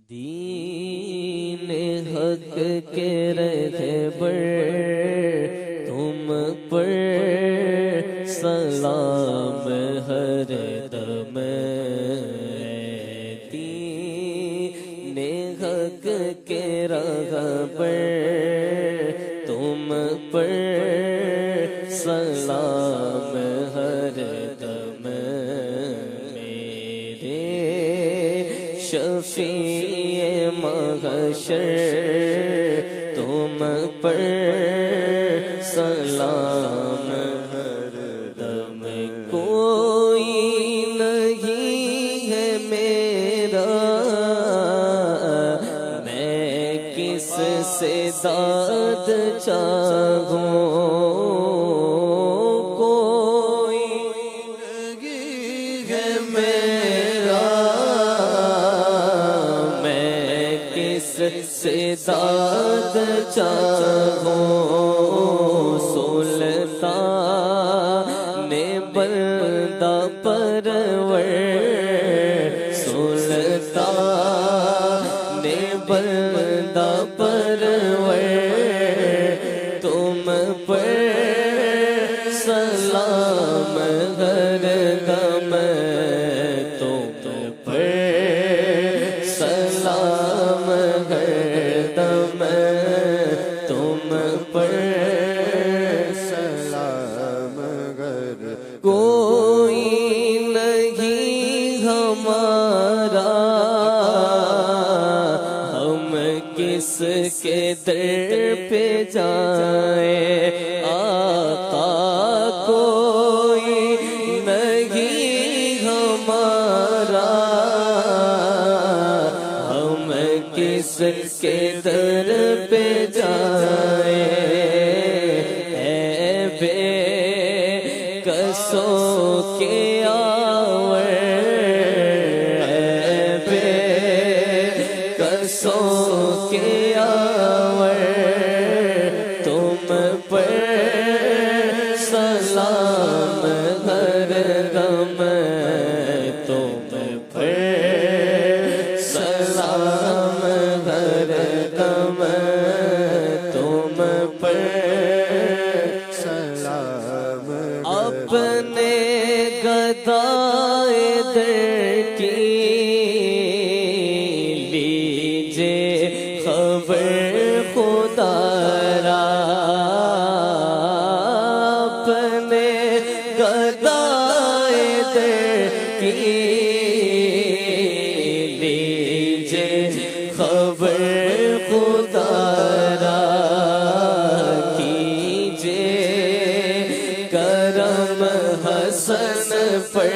دین حق کے رہبر تم پر سلام ہر دم، دین حق کے رہبر تم پر سلام ہر دم، میرے شفیع محشر تم پر سلام ہر دم، کوئی نہیں ہے میرا میں کس سے داد چاہوں، کوئی نہیں ہے میرا میں کس سے داد چاہوں، سلطان بندہ پرور، سلطان بندہ پرور تم پر سلام ہر دم، تم پر سلام ہر دم، تم پر سلام ہر دم، کوئی نہیں ہمارا ہم کس کے در پہ جائیں، آقا کوئی نہیں ہمارا ہم کس کے در پہ جائیں، اے بے کسوں کے آور، اے بے کسوں کے آور تم پر سلام ہر دم، تم پر سلام ہر دم، تم پر سلام، اپنے گدائے در کی لیجے خبر خدا را، اپنے گدائے در کی لیجے خبر خدا را، کیجے کرم حسن پر،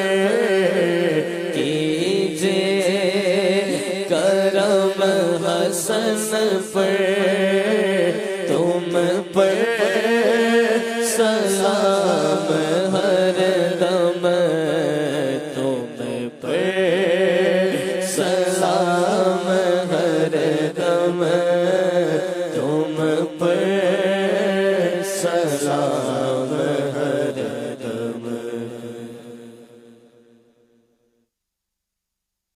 کیجے کرم حسن پر